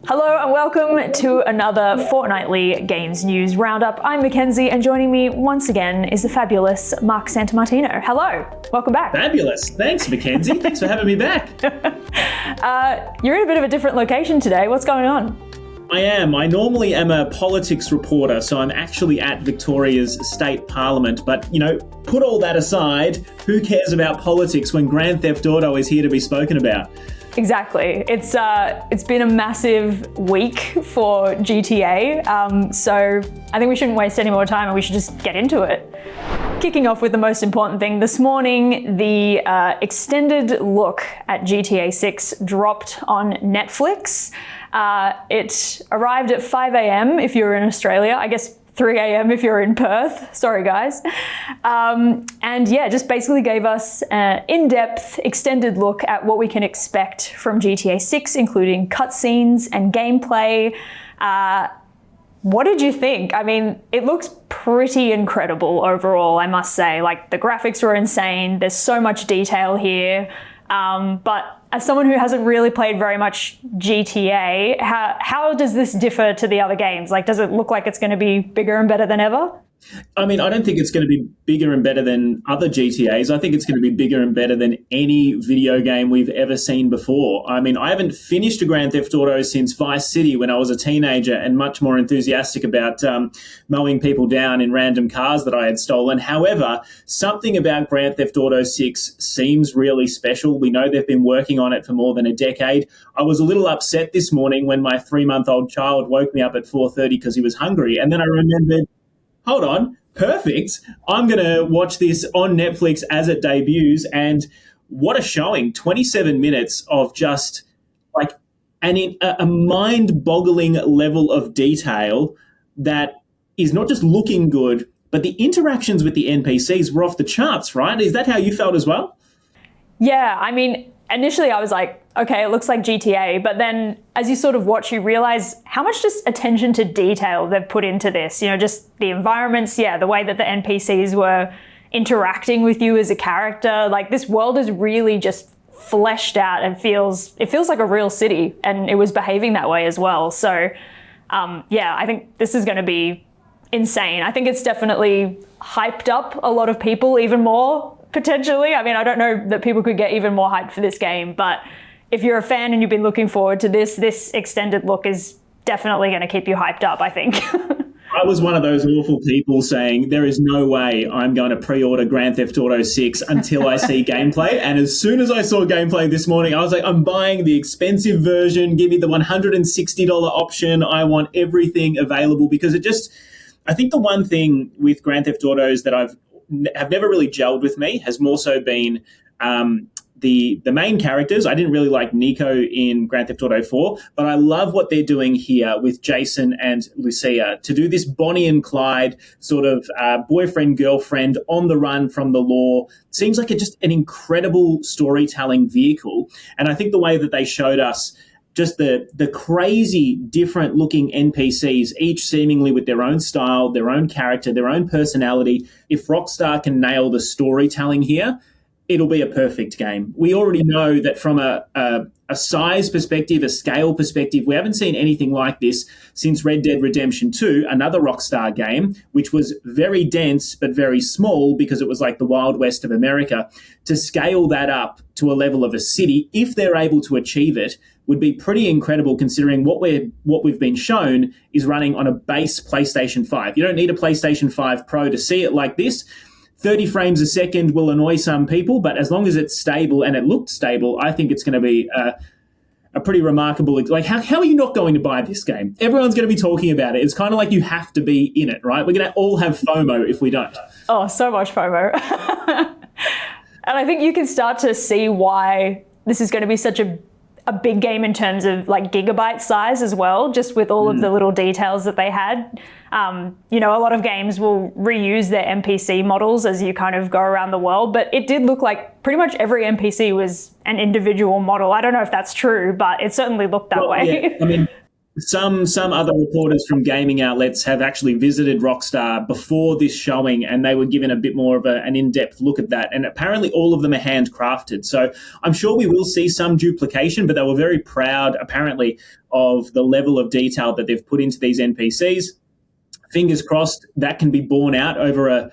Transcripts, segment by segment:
Hello and welcome to another fortnightly games news roundup. I'm MCKENZEE and joining me once again is the fabulous Mark Santamartino. Hello, welcome back. Fabulous. Thanks, MCKENZEE. Thanks for having me back. You're in a bit of a different location today. What's going on? I am. I normally am a politics reporter, so I'm actually at Victoria's State Parliament. But, put all that aside, who cares about politics when Grand Theft Auto is here to be spoken about? Exactly. It's been a massive week for GTA, so I think we shouldn't waste any more time and we should just get into it. Kicking off with the most important thing, this morning the extended look at GTA 6 dropped on Netflix. It arrived at 5 a.m. if you're in Australia, I guess 3 a.m. if you're in Perth. Sorry, guys. And yeah, just basically gave us an in-depth, extended look at what we can expect from GTA 6, including cutscenes and gameplay. What did you think? I mean, it looks pretty incredible overall, I must say. Like, the graphics were insane. There's so much detail here. But as someone who hasn't really played very much GTA, how does this differ to the other games? Like, does it look like it's going to be bigger and better than ever? I mean, I don't think it's going to be bigger and better than other GTAs. I think it's going to be bigger and better than any video game we've ever seen before. I mean, I haven't finished a Grand Theft Auto since Vice City when I was a teenager and much more enthusiastic about mowing people down in random cars that I had stolen. However, something about Grand Theft Auto 6 seems really special. We know they've been working on it for more than a decade. I was a little upset this morning when my 3-month-old child woke me up at 4:30 because he was hungry. And then I remembered, hold on, perfect. I'm going to watch this on Netflix as it debuts. And what a showing. 27 minutes of just like a mind-boggling level of detail that is not just looking good, but the interactions with the NPCs were off the charts, right? Is that how you felt as well? Yeah, I mean, initially I was like, okay, it looks like GTA, but then as you sort of watch, you realize how much just attention to detail they've put into this. Just the environments, the way that the NPCs were interacting with you as a character. Like, this world is really just fleshed out and feels like a real city, and it was behaving that way as well. So, I think this is going to be insane. I think it's definitely hyped up a lot of people even more, potentially. I mean, I don't know that people could get even more hyped for this game, but if you're a fan and you've been looking forward to this extended look is definitely going to keep you hyped up, I think. I was one of those awful people saying there is no way I'm going to pre-order Grand Theft Auto 6 until I see gameplay. And as soon as I saw gameplay this morning, I was like, I'm buying the expensive version. Give me the $160 option. I want everything available because I think the one thing with Grand Theft Autos that have never really gelled with me has more so been the main characters. I didn't really like Nico in Grand Theft Auto 4, but I love what they're doing here with Jason and Lucia to do this Bonnie and Clyde sort of boyfriend-girlfriend on the run from the law. Seems like just an incredible storytelling vehicle. And I think the way that they showed us just the crazy different looking NPCs, each seemingly with their own style, their own character, their own personality. If Rockstar can nail the storytelling here, it'll be a perfect game. We already know that from a size perspective, a scale perspective, we haven't seen anything like this since Red Dead Redemption 2, another Rockstar game, which was very dense but very small because it was like the Wild West of America. To scale that up to a level of a city, if they're able to achieve it, would be pretty incredible considering what we've been shown is running on a base PlayStation 5. You don't need a PlayStation 5 Pro to see it like this. 30 frames a second will annoy some people, but as long as it's stable and it looked stable, I think it's going to be a pretty remarkable. Like, how are you not going to buy this game? Everyone's going to be talking about it. It's kind of like you have to be in it, right? We're going to all have FOMO if we don't. Oh, so much FOMO. And I think you can start to see why this is going to be such a big game in terms of like gigabyte size as well, just with all of the little details that they had. A lot of games will reuse their NPC models as you kind of go around the world, but it did look like pretty much every NPC was an individual model. I don't know if that's true, but it certainly looked that way. Yeah. I mean, Some other reporters from gaming outlets have actually visited Rockstar before this showing, and they were given a bit more of an in-depth look at that. And apparently all of them are handcrafted. So I'm sure we will see some duplication, but they were very proud, apparently, of the level of detail that they've put into these NPCs. Fingers crossed that can be borne out over a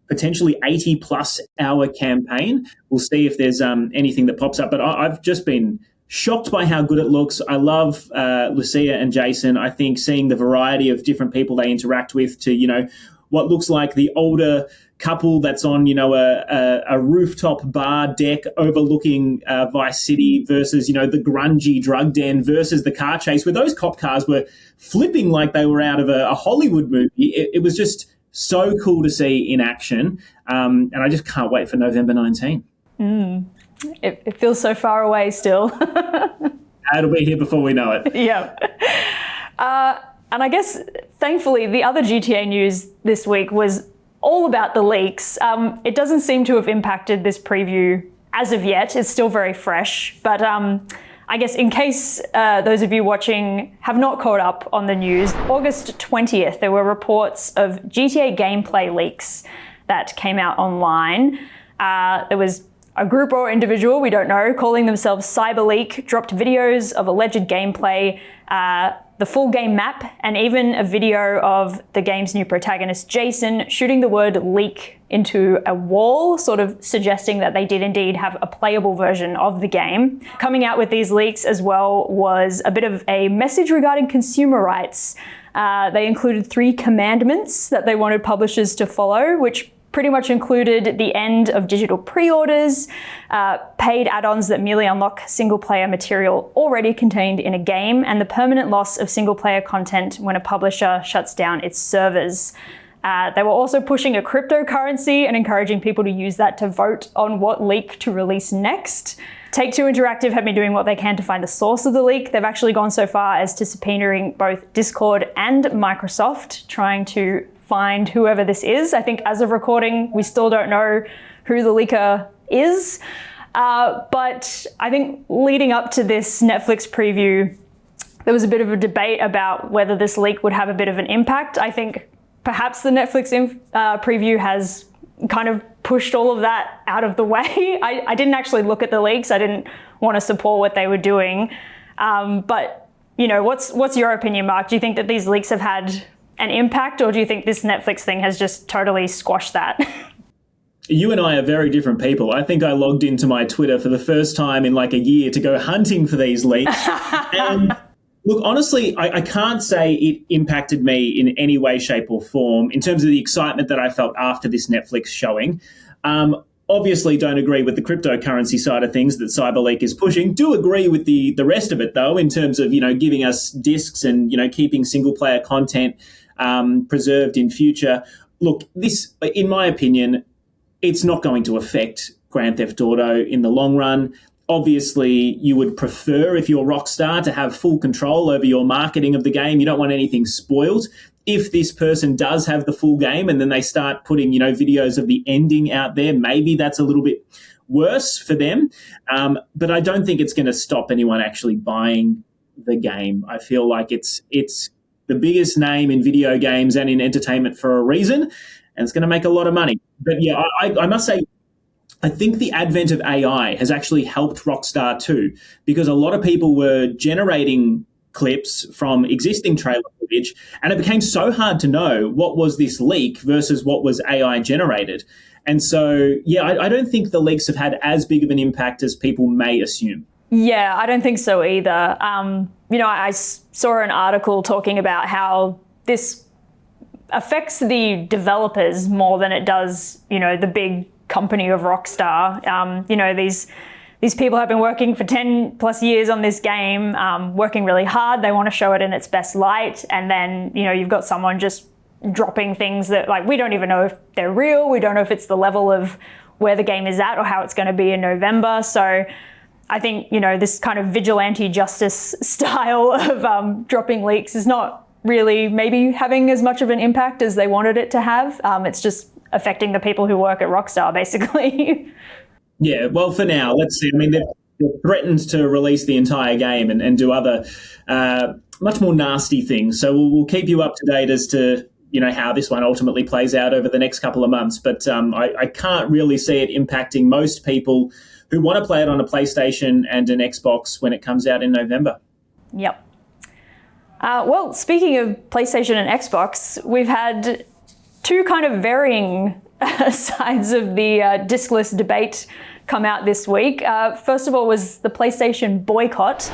potentially 80-plus hour campaign. We'll see if there's anything that pops up. But I've just been shocked by how good it looks. I love Lucia and Jason. I think seeing the variety of different people they interact with to, what looks like the older couple that's on, a rooftop bar deck overlooking Vice City versus, the grungy drug den versus the car chase where those cop cars were flipping like they were out of a Hollywood movie. It was just so cool to see in action. And I just can't wait for November 19. It feels so far away still. It'll be here before we know it. Yeah. And I guess, thankfully, the other GTA news this week was all about the leaks. It doesn't seem to have impacted this preview as of yet. It's still very fresh. But I guess in case those of you watching have not caught up on the news, August 20th, there were reports of GTA gameplay leaks that came out online. There was a group or individual, we don't know, calling themselves CyberLeak, dropped videos of alleged gameplay, the full game map, and even a video of the game's new protagonist, Jason, shooting the word leak into a wall, sort of suggesting that they did indeed have a playable version of the game. Coming out with these leaks as well was a bit of a message regarding consumer rights. They included 3 commandments that they wanted publishers to follow, which pretty much included the end of digital pre-orders, paid add-ons that merely unlock single-player material already contained in a game, and the permanent loss of single-player content when a publisher shuts down its servers. They were also pushing a cryptocurrency and encouraging people to use that to vote on what leak to release next. Take-Two Interactive have been doing what they can to find the source of the leak. They've actually gone so far as to subpoenaing both Discord and Microsoft, trying to find whoever this is. I think as of recording, we still don't know who the leaker is. But I think leading up to this Netflix preview, there was a bit of a debate about whether this leak would have a bit of an impact. I think perhaps the Netflix preview has kind of pushed all of that out of the way. I didn't actually look at the leaks. I didn't want to support what they were doing. But, what's your opinion, Mark? Do you think that these leaks have had an impact, or do you think this Netflix thing has just totally squashed that? You and I are very different people. I think I logged into my Twitter for the first time in like a year to go hunting for these leaks. And look, honestly, I can't say it impacted me in any way, shape or form in terms of the excitement that I felt after this Netflix showing. Obviously don't agree with the cryptocurrency side of things that CyberLeak is pushing. Do agree with the rest of it, though, in terms of, giving us discs and, keeping single-player content preserved in future. Look, this, in my opinion, it's not going to affect Grand Theft Auto in the long run. Obviously, you would prefer, if you're Rockstar, to have full control over your marketing of the game. You don't want anything spoiled. If this person does have the full game and then they start putting, videos of the ending out there, maybe that's a little bit worse for them. But I don't think it's going to stop anyone actually buying the game. I feel like it's the biggest name in video games and in entertainment for a reason, and it's going to make a lot of money. But yeah, I must say, I think the advent of AI has actually helped Rockstar too, because a lot of people were generating clips from existing trailer footage, and it became so hard to know what was this leak versus what was AI generated. And so, yeah, I don't think the leaks have had as big of an impact as people may assume. Yeah, I don't think so either. I saw an article talking about how this affects the developers more than it does, the big company of Rockstar. These people have been working for 10 plus years on this game, working really hard. They want to show it in its best light. And then, you've got someone just dropping things that, like, we don't even know if they're real. We don't know if it's the level of where the game is at or how it's going to be in November. So I think, this kind of vigilante justice style of dropping leaks is not really maybe having as much of an impact as they wanted it to have. It's just affecting the people who work at Rockstar, basically. Yeah, well, for now, let's see. I mean, threatened to release the entire game and do other much more nasty things. So we'll keep you up to date as to how this one ultimately plays out over the next couple of months. But I can't really see it impacting most people who want to play it on a PlayStation and an Xbox when it comes out in November. Yep. Well, speaking of PlayStation and Xbox, we've had two kind of varying sides of the diskless debate come out this week. First of all was the PlayStation boycott,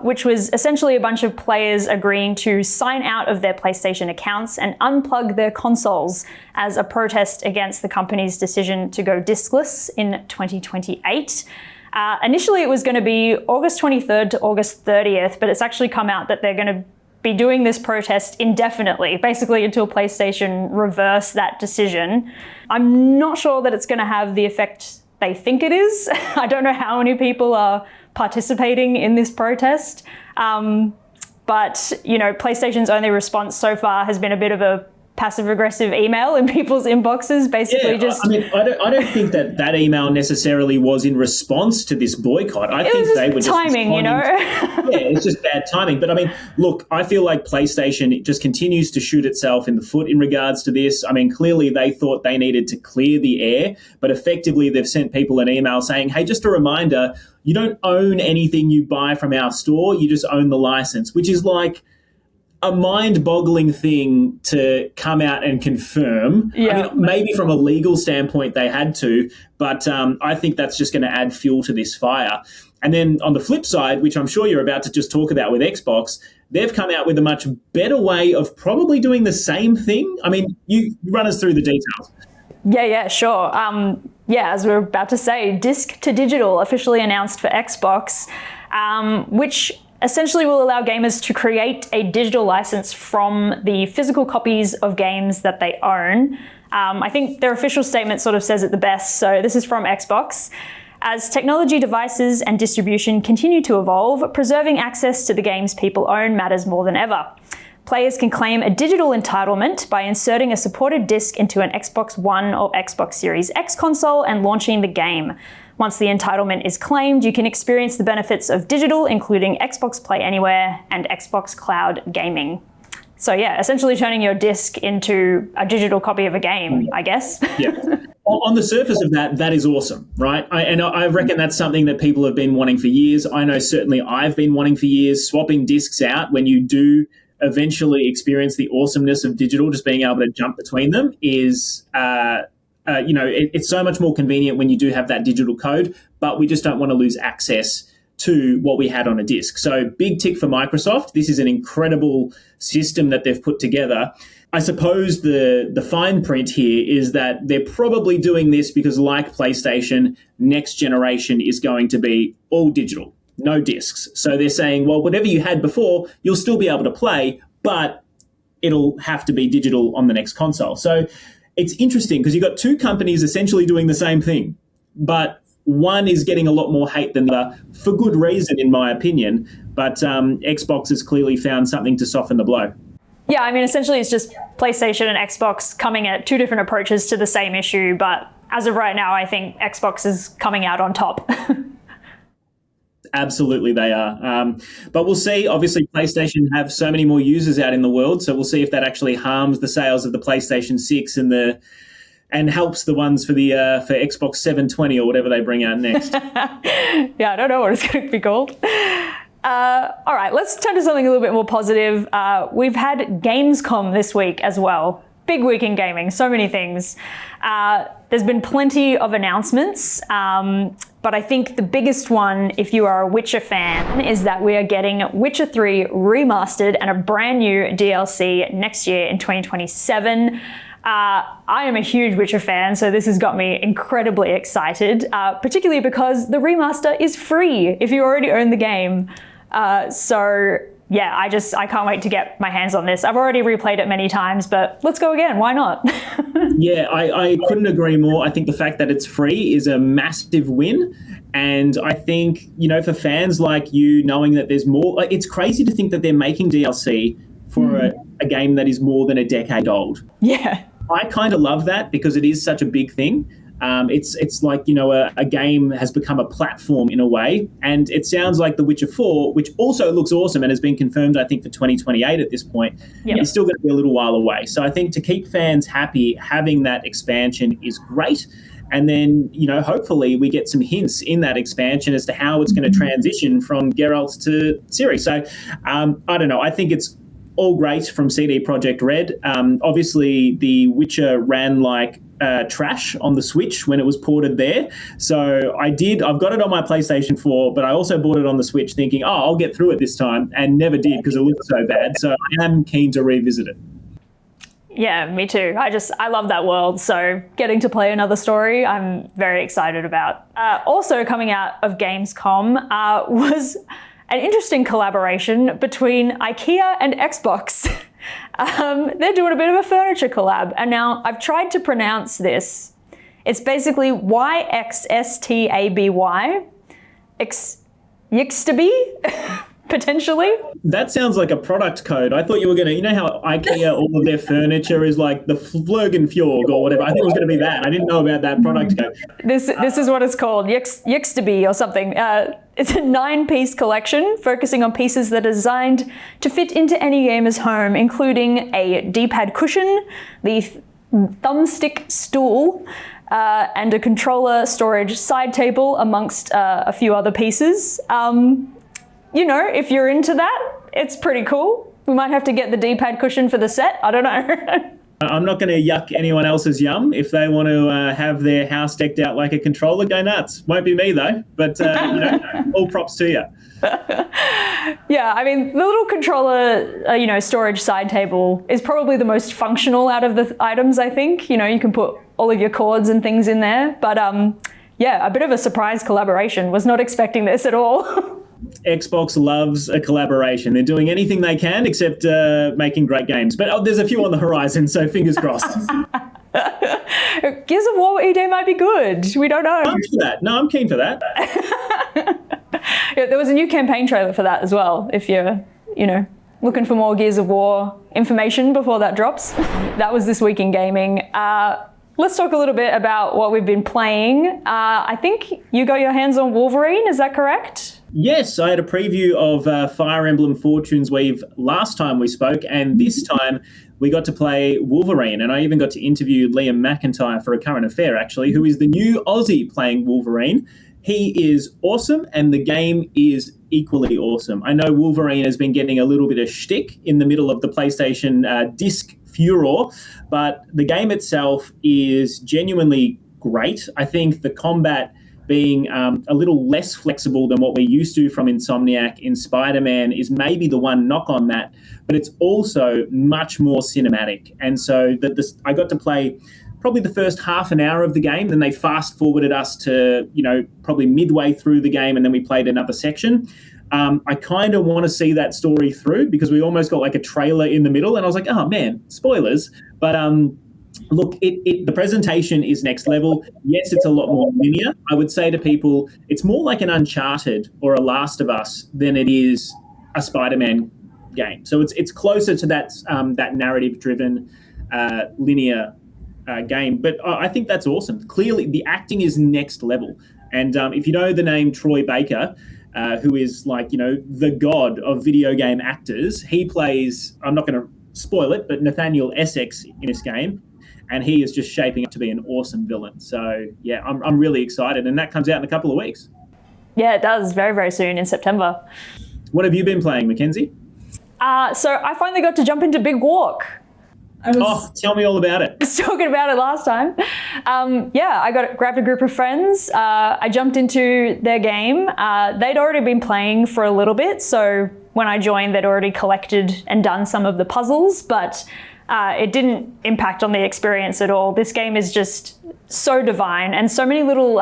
which was essentially a bunch of players agreeing to sign out of their PlayStation accounts and unplug their consoles as a protest against the company's decision to go diskless in 2028. Initially, it was going to be August 23rd to August 30th, but it's actually come out that they're going to be doing this protest indefinitely, basically until PlayStation reverse that decision. I'm not sure that it's going to have the effect they think it is. I don't know how many people are participating in this protest. But, PlayStation's only response so far has been a bit of a passive-aggressive email in people's inboxes, basically I don't think that email necessarily was in response to this boycott. I think they were just timing, it's just bad timing. But look, I feel like PlayStation just continues to shoot itself in the foot in regards to this. Clearly they thought they needed to clear the air, but effectively they've sent people an email saying, hey, just a reminder, you don't own anything you buy from our store, you just own the license, which is like a mind-boggling thing to come out and confirm. Yeah. Maybe from a legal standpoint they had to, but I think that's just going to add fuel to this fire. And then on the flip side, which I'm sure you're about to just talk about with Xbox, they've come out with a much better way of probably doing the same thing. You run us through the details. Yeah, sure. As we we're about to say, disc to digital officially announced for Xbox, which essentially will allow gamers to create a digital license from the physical copies of games that they own. I think their official statement sort of says it the best. So this is from Xbox. As technology devices and distribution continue to evolve, preserving access to the games people own matters more than ever. Players can claim a digital entitlement by inserting a supported disc into an Xbox One or Xbox Series X console and launching the game. Once the entitlement is claimed, you can experience the benefits of digital, including Xbox Play Anywhere and Xbox Cloud Gaming. So essentially turning your disc into a digital copy of a game, I guess. Yeah. On the surface of that is awesome, right? I reckon that's something that people have been wanting for years. I know certainly I've been wanting for years. Swapping discs out when you do eventually experience the awesomeness of digital, just being able to jump between them is... it's so much more convenient when you do have that digital code, but we just don't want to lose access to what we had on a disc. So big tick for Microsoft. This is an incredible system that they've put together. I suppose the fine print here is that they're probably doing this because, like PlayStation, next generation is going to be all digital, no discs. So they're saying, well, whatever you had before, you'll still be able to play, but it'll have to be digital on the next console. So it's interesting because you've got two companies essentially doing the same thing, but one is getting a lot more hate than the other, for good reason, in my opinion. But Xbox has clearly found something to soften the blow. Yeah, essentially it's just PlayStation and Xbox coming at two different approaches to the same issue. But as of right now, I think Xbox is coming out on top. Absolutely, they are. But we'll see. Obviously, PlayStation have so many more users out in the world, so we'll see if that actually harms the sales of the PlayStation 6 and helps the ones for Xbox 720 or whatever they bring out next. Yeah, I don't know what it's going to be called. All right, let's turn to something a little bit more positive. We've had Gamescom this week as well. Big week in gaming, so many things. There's been plenty of announcements, but I think the biggest one, if you are a Witcher fan, is that we are getting Witcher 3 Remastered and a brand new DLC next year in 2027. I am a huge Witcher fan, so this has got me incredibly excited, particularly because the remaster is free if you already own the game. Yeah, I can't wait to get my hands on this. I've already replayed it many times, but let's go again. Why not? Yeah, I couldn't agree more. I think the fact that it's free is a massive win. And I think, for fans like you, knowing that there's more, it's crazy to think that they're making DLC for a game that is more than a decade old. Yeah. I kind of love that because it is such a big thing. It's like, a game has become a platform in a way. And it sounds like The Witcher 4, which also looks awesome and has been confirmed, I think, for 2028 at this point, is still going to be a little while away. So I think to keep fans happy, having that expansion is great. And then, hopefully we get some hints in that expansion as to how it's going to transition from Geralt to Ciri. So I don't know. I think it's all great from CD Projekt Red. Obviously, The Witcher ran like trash on the Switch when it was ported there. So I've got it on my PlayStation 4, but I also bought it on the Switch thinking, I'll get through it this time, and never did because it looked so bad. So I am keen to revisit it. Yeah, me too. I love that world. So getting to play another story, I'm very excited about. Also coming out of Gamescom was an interesting collaboration between IKEA and Xbox. They're doing a bit of a furniture collab. And now I've tried to pronounce this. It's basically YXSTABY. Yxtaby, potentially. That sounds like a product code. I thought you were going to, how IKEA, all of their furniture is like the Flurgenfjord or whatever. I think it was going to be that. I didn't know about that product code. This is what it's called, Yxtaby or something. It's a 9-piece collection focusing on pieces that are designed to fit into any gamer's home, including a D-pad cushion, the thumbstick stool, and a controller storage side table, amongst a few other pieces. If you're into that, it's pretty cool. We might have to get the D-pad cushion for the set. I don't know. I'm not going to yuck anyone else's yum. If they want to have their house decked out like a controller, go nuts. Won't be me though, but all props to you. Yeah, I mean, the little controller, storage side table is probably the most functional out of the items, I think. You can put all of your cords and things in there. But a bit of a surprise collaboration. Was not expecting this at all. Xbox loves a collaboration. They're doing anything they can except making great games. But there's a few on the horizon, so fingers crossed. Gears of War ED might be good. We don't know. I'm keen for that. Yeah, there was a new campaign trailer for that as well, if you're, looking for more Gears of War information before that drops. That was This Week in Gaming. Let's talk a little bit about what we've been playing. I think you got your hands on Wolverine, is that correct? Yes, I had a preview of Fire Emblem Fortunes Weave last time we spoke, and this time we got to play Wolverine, and I even got to interview Liam McIntyre for a current affair, actually, who is the new Aussie playing Wolverine. He is awesome, and the game is equally awesome. I know Wolverine has been getting a little bit of shtick in the middle of the PlayStation disc furor, but the game itself is genuinely great. I think the combat being a little less flexible than what we're used to from Insomniac in Spider-Man is maybe the one knock on that, but it's also much more cinematic. And so I got to play probably the first half an hour of the game, then they fast forwarded us to, probably midway through the game, and then we played another section. I kind of want to see that story through because we almost got like a trailer in the middle, and I was like, oh man, spoilers. But look, the presentation is next level. Yes, it's a lot more linear. I would say to people, it's more like an Uncharted or a Last of Us than it is a Spider-Man game. So it's closer to that narrative-driven linear game. But I think that's awesome. Clearly, the acting is next level. And if you know the name Troy Baker, who is like, the god of video game actors, he plays, I'm not going to spoil it, but Nathaniel Essex in this game. And he is just shaping up to be an awesome villain. So, yeah, I'm really excited. And that comes out in a couple of weeks. Yeah, it does. Very, very soon in September. What have you been playing, Mackenzie? So I finally got to jump into Big Walk. Tell me all about it. I was talking about it last time. I grabbed a group of friends. I jumped into their game. They'd already been playing for a little bit. So when I joined, they'd already collected and done some of the puzzles. But it didn't impact on the experience at all. This game is just so divine and so many little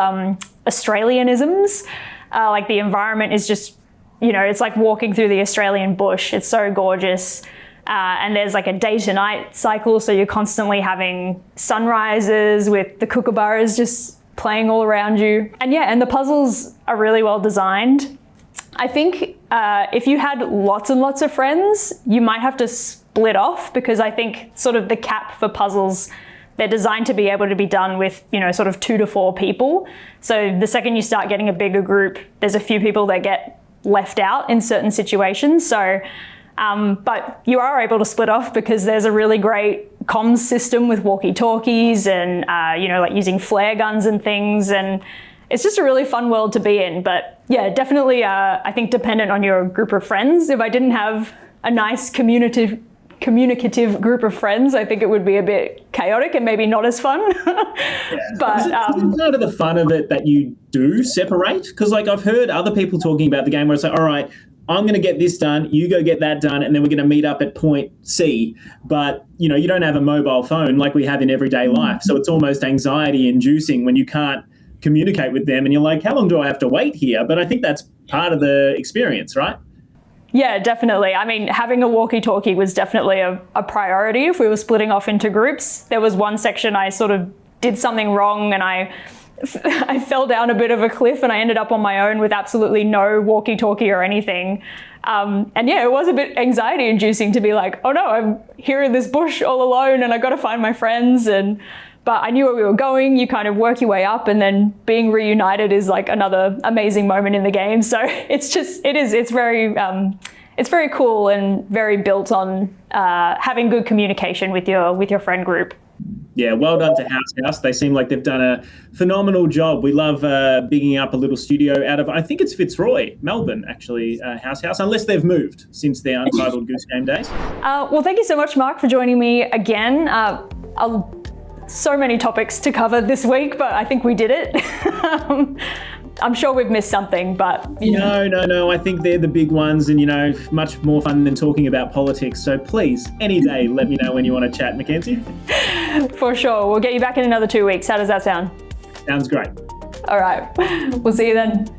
Australianisms. Like the environment is just, it's like walking through the Australian bush. It's so gorgeous. And there's like a day to night cycle. So you're constantly having sunrises with the kookaburras just playing all around you. And the puzzles are really well designed. I think if you had lots and lots of friends, you might have to split off because I think sort of the cap for puzzles they're designed to be able to be done with, sort of 2 to 4 people. So the second you start getting a bigger group, there's a few people that get left out in certain situations. So, but you are able to split off because there's a really great comms system with walkie-talkies and, like using flare guns and things. And it's just a really fun world to be in. But yeah, definitely, I think dependent on your group of friends. If I didn't have a nice communicative group of friends, I think it would be a bit chaotic and maybe not as fun. But is it part of the fun of it that you do separate? Because like I've heard other people talking about the game where it's like, all right, I'm going to get this done, you go get that done, and then we're going to meet up at point C. But, you don't have a mobile phone like we have in everyday life. So it's almost anxiety inducing when you can't communicate with them and you're like, how long do I have to wait here? But I think that's part of the experience, right? Yeah, definitely. I mean, having a walkie-talkie was definitely a priority if we were splitting off into groups. There was one section I sort of did something wrong and I fell down a bit of a cliff and I ended up on my own with absolutely no walkie-talkie or anything. And yeah, it was a bit anxiety inducing to be like, oh no, I'm here in this bush all alone and I got to find my friends. But I knew where we were going. You kind of work your way up and then being reunited is like another amazing moment in the game. So it's very cool and very built on having good communication with your friend group. Yeah, well done to House. They seem like they've done a phenomenal job. We love bigging up a little studio out of, I think it's Fitzroy, Melbourne, actually, House, unless they've moved since their Untitled Goose Game days. Well, thank you so much, Mark, for joining me again. So many topics to cover this week, but I think we did it. I'm sure we've missed something, but... No. I think they're the big ones and, much more fun than talking about politics. So please, any day, let me know when you want to chat, Mackenzie. For sure. We'll get you back in another 2 weeks. How does that sound? Sounds great. All right. We'll see you then.